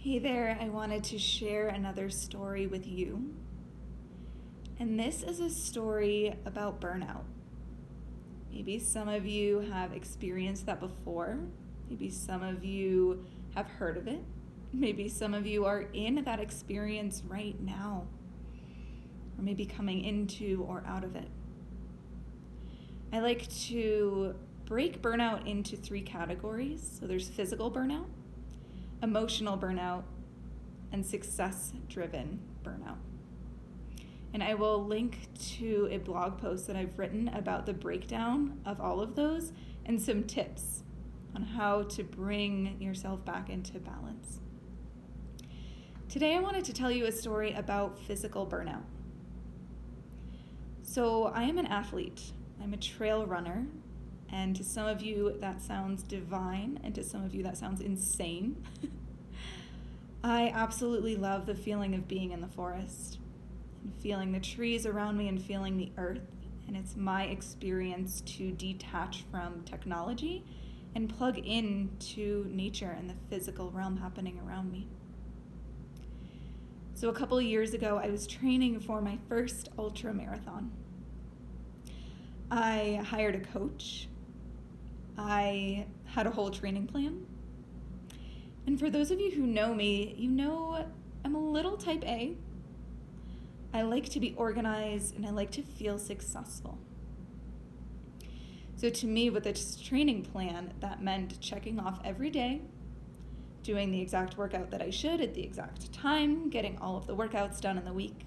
Hey there, I wanted to share another story with you. And this is a story about burnout. Maybe some of you have experienced that before. Maybe some of you have heard of it. Maybe some of you are in that experience right now, or maybe coming into or out of it. I like to break burnout into 3 categories. So there's physical burnout, emotional burnout, and success-driven burnout. And I will link to a blog post that I've written about the breakdown of all of those and some tips on how to bring yourself back into balance. Today I wanted to tell you a story about physical burnout. So I am an athlete. I'm a trail runner. And to some of you, that sounds divine, and to some of you, that sounds insane. I absolutely love the feeling of being in the forest, and feeling the trees around me and feeling the earth. And it's my experience to detach from technology and plug into nature and the physical realm happening around me. So a couple of years ago, I was training for my first ultra marathon. I hired a coach. I had a whole training plan. And for those of you who know me, you know I'm a little type A. I like to be organized and I like to feel successful. So to me, with this training plan, that meant checking off every day, doing the exact workout that I should at the exact time, getting all of the workouts done in the week.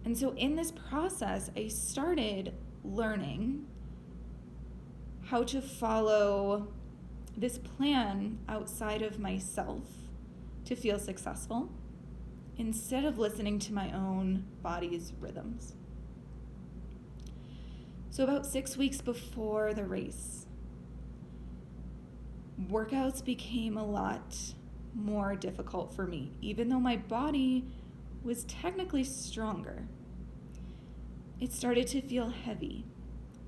And so in this process, I started learning how to follow this plan outside of myself to feel successful instead of listening to my own body's rhythms. So about 6 weeks before the race, workouts became a lot more difficult for me, even though my body was technically stronger. It started to feel heavy.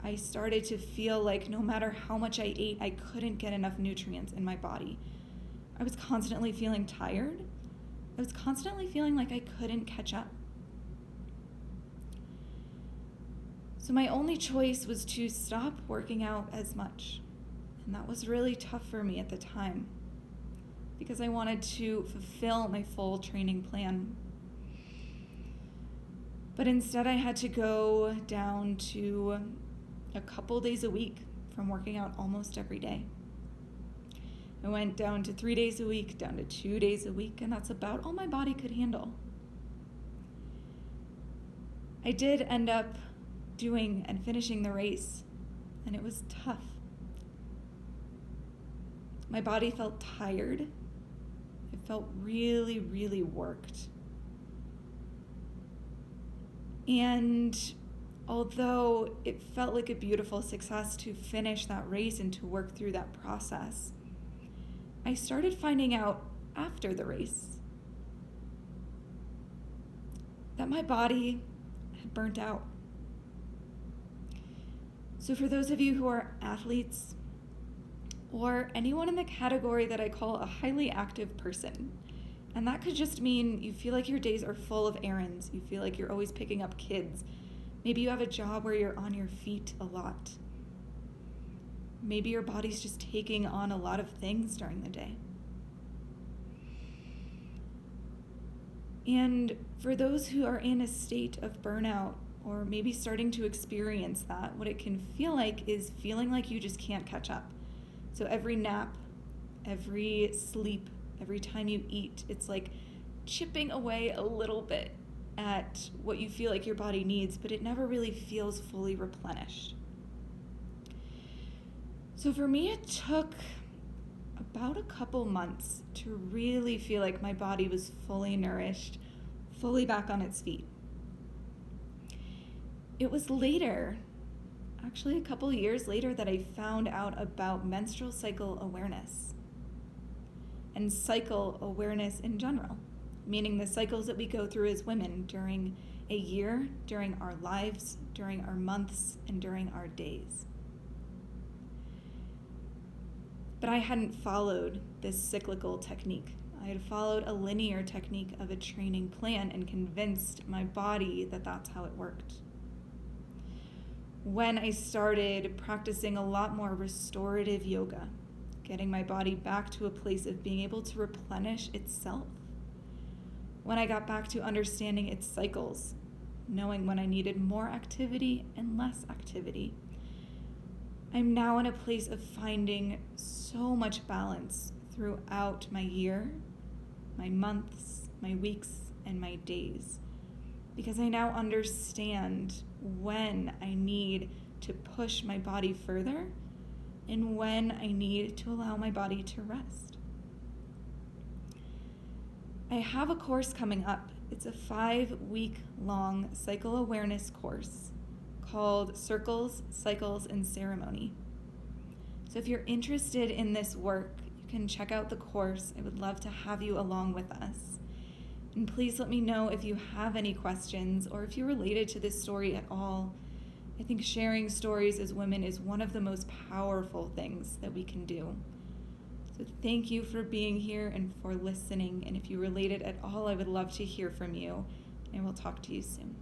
I started to feel like no matter how much I ate, I couldn't get enough nutrients in my body. I was constantly feeling tired. I was constantly feeling like I couldn't catch up. So my only choice was to stop working out as much. And that was really tough for me at the time because I wanted to fulfill my full training plan. But instead I had to go down to a couple days a week from working out almost every day. I went down to 3 days a week, down to 2 days a week, and that's about all my body could handle. I did end up doing and finishing the race, and it was tough. My body felt tired. It felt really, really worked. And although it felt like a beautiful success to finish that race and to work through that process, I started finding out after the race that my body had burnt out. So for those of you who are athletes or anyone in the category that I call a highly active person, and that could just mean you feel like your days are full of errands, you feel like you're always picking up kids. Maybe you have a job where you're on your feet a lot. Maybe your body's just taking on a lot of things during the day. And for those who are in a state of burnout or maybe starting to experience that, what it can feel like is feeling like you just can't catch up. So every nap, every sleep, every time you eat, it's like chipping away a little bit at what you feel like your body needs, but it never really feels fully replenished. So for me, it took about a couple months to really feel like my body was fully nourished, fully back on its feet. It was later, actually a couple years later, that I found out about menstrual cycle awareness and cycle awareness in general, meaning the cycles that we go through as women during a year, during our lives, during our months, and during our days. But I hadn't followed this cyclical technique. I had followed a linear technique of a training plan and convinced my body that that's how it worked. When I started practicing a lot more restorative yoga, getting my body back to a place of being able to replenish itself, when I got back to understanding its cycles, knowing when I needed more activity and less activity, I'm now in a place of finding so much balance throughout my year, my months, my weeks, and my days, because I now understand when I need to push my body further and when I need to allow my body to rest. I have a course coming up. It's a 5-week-long cycle awareness course called Circles, Cycles, and Ceremony. So if you're interested in this work, you can check out the course. I would love to have you along with us. And please let me know if you have any questions or if you're related to this story at all. I think sharing stories as women is one of the most powerful things that we can do. So thank you for being here and for listening. And if you related at all, I would love to hear from you. And I will talk to you soon.